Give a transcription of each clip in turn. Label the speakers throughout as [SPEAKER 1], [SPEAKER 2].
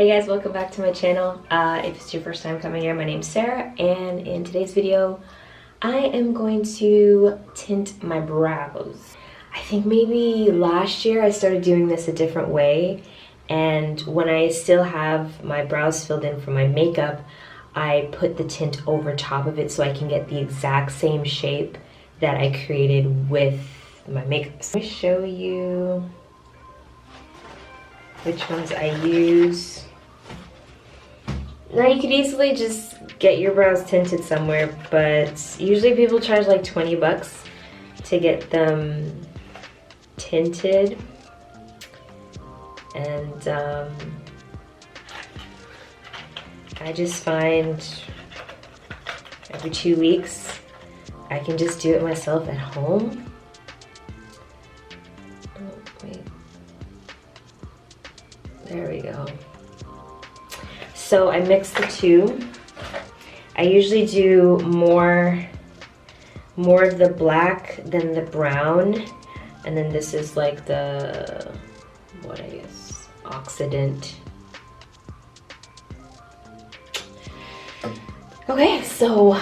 [SPEAKER 1] Hey guys, welcome back to my channel. If it's your first time coming here, my name's Sarah, and in today's video I am going to tint my brows. I think maybe last year I started doing this a different way, and when I still have my brows filled in for my makeup, I put the tint over top of it so I can get the exact same shape that I created with my makeup. So let me show you which ones I use. Now you could easily just get your brows tinted somewhere, but usually people charge like 20 bucks to get them tinted. And I just find every 2 weeks I can just do it myself at home. Oh, wait. There we go. So I mix the two. I usually do more of the black than the brown, and then this is like the, what I guess, oxidant. Okay, so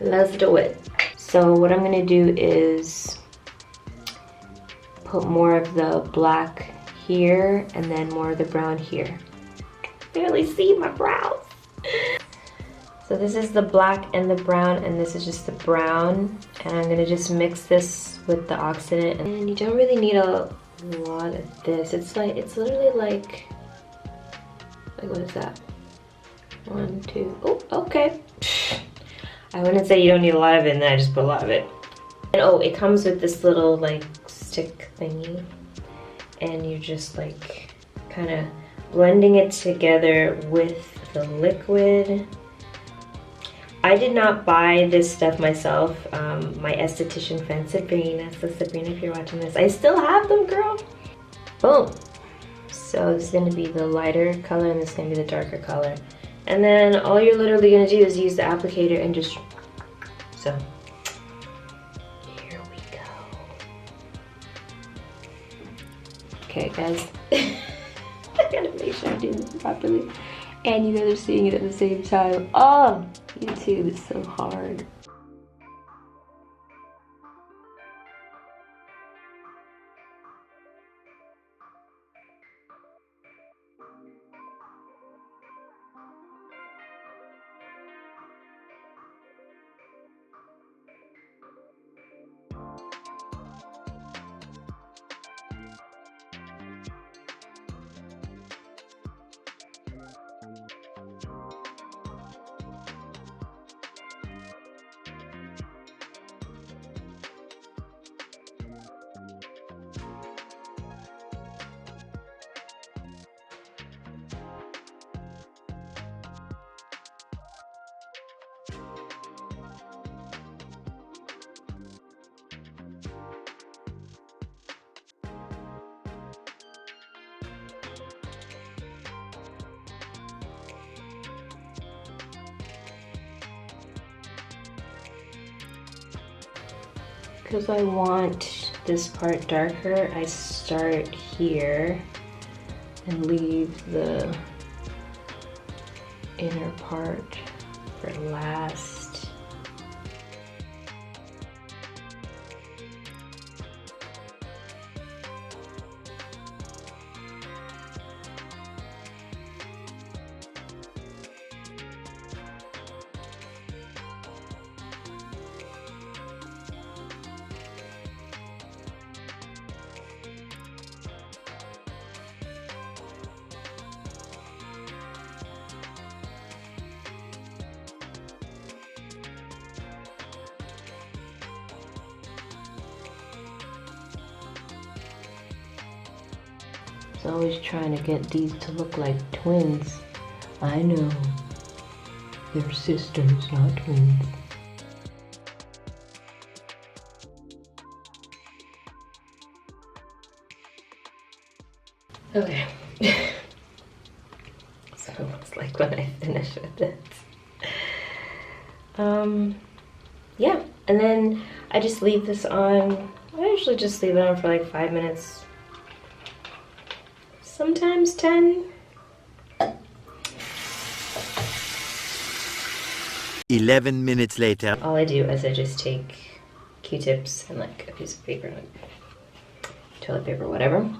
[SPEAKER 1] let's do it. So what I'm gonna do is put more of the black here and then more of the brown here. Barely see my brows. So this is the black and the brown, and this is just the brown, and I'm gonna just mix this with the oxidant. And you don't really need a lot of this. It's literally like what is that? 1, 2, oh, okay. I wouldn't say you don't need a lot of it, and then I just put a lot of it. And oh, it comes with this little like stick thingy, and you just like kind of blending it together with the liquid. I did not buy this stuff myself. My esthetician friend Sabrina, so Sabrina, if you're watching this, I still have them, girl. Boom. So this is gonna be the lighter color and this is gonna be the darker color. And then all you're literally gonna do is use the applicator and just, so. Here we go. Okay, guys. I gotta make sure I do this properly. And you guys are seeing it at the same time. Oh, YouTube is so hard. Because I want this part darker, I start here and leave the inner part for last. Always trying to get these to look like twins. I know. They're sisters, not twins. Okay. So it looks like when I finish with this. Yeah, and then I just leave this on. I usually just leave it on for like 5 minutes. Sometimes 10.
[SPEAKER 2] 11 minutes later.
[SPEAKER 1] All I do is I just take Q-tips and like a piece of paper, like toilet paper, whatever.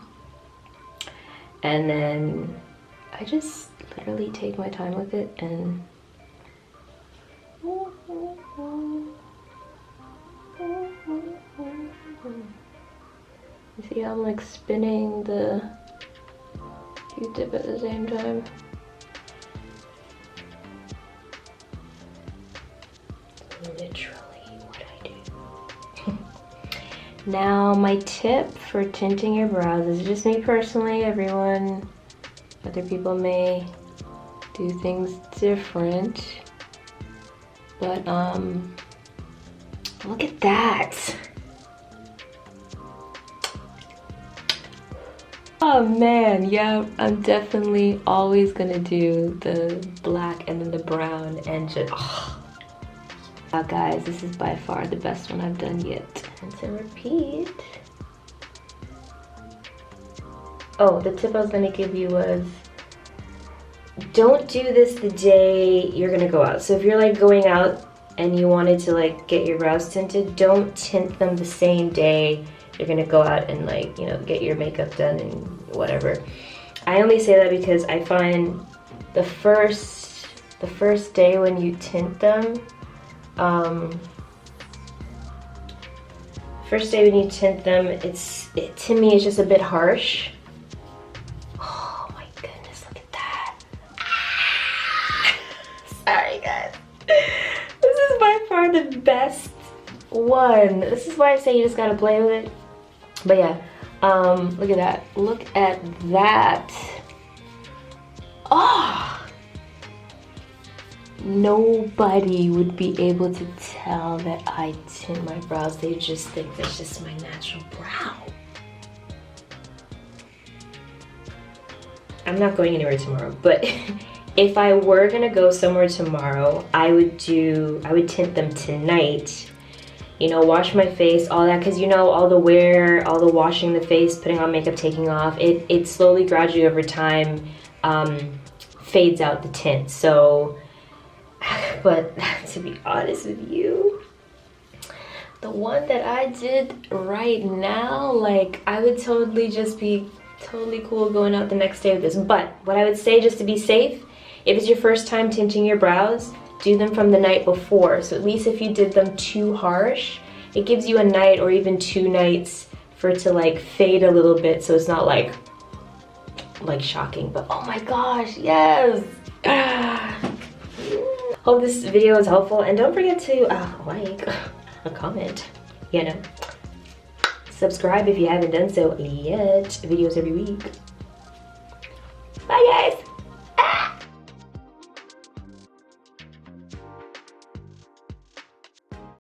[SPEAKER 1] And then I just literally take my time with it and you see how I'm like spinning the Q-tip at the same time? Literally what I do. Now my tip for tinting your brows is just me personally. Other people may do things different. But look at that. Oh man, yeah, I'm definitely always gonna do the black and then the brown and just, Now guys, this is by far the best one I've done yet. And to repeat. Oh, the tip I was gonna give you was, don't do this the day you're gonna go out. So if you're like going out and you wanted to like get your brows tinted, don't tint them the same day you're gonna go out and like, you know, get your makeup done and whatever. I only say that because I find the first day when you tint them, to me it's just a bit harsh. Oh my goodness, look at that. Sorry guys. This is by far the best one. This is why I say you just gotta play with it. But yeah, look at that. Look at that. Oh! Nobody would be able to tell that I tint my brows. They just think that's just my natural brow. I'm not going anywhere tomorrow, but if I were gonna go somewhere tomorrow, I would tint them tonight. You know, wash my face, all that, because you know, all the wear, all the washing the face, putting on makeup, taking off, it slowly, gradually over time fades out the tint. So, but to be honest with you, the one that I did right now, like, I would totally just be totally cool going out the next day with this. But what I would say, just to be safe, if it's your first time tinting your brows, do them from the night before. So at least if you did them too harsh, it gives you a night or even 2 nights for it to like fade a little bit, so it's not like shocking. But oh my gosh, yes. Hope this video was helpful, and don't forget to like, a comment, you know, subscribe if you haven't done so yet. Videos every week.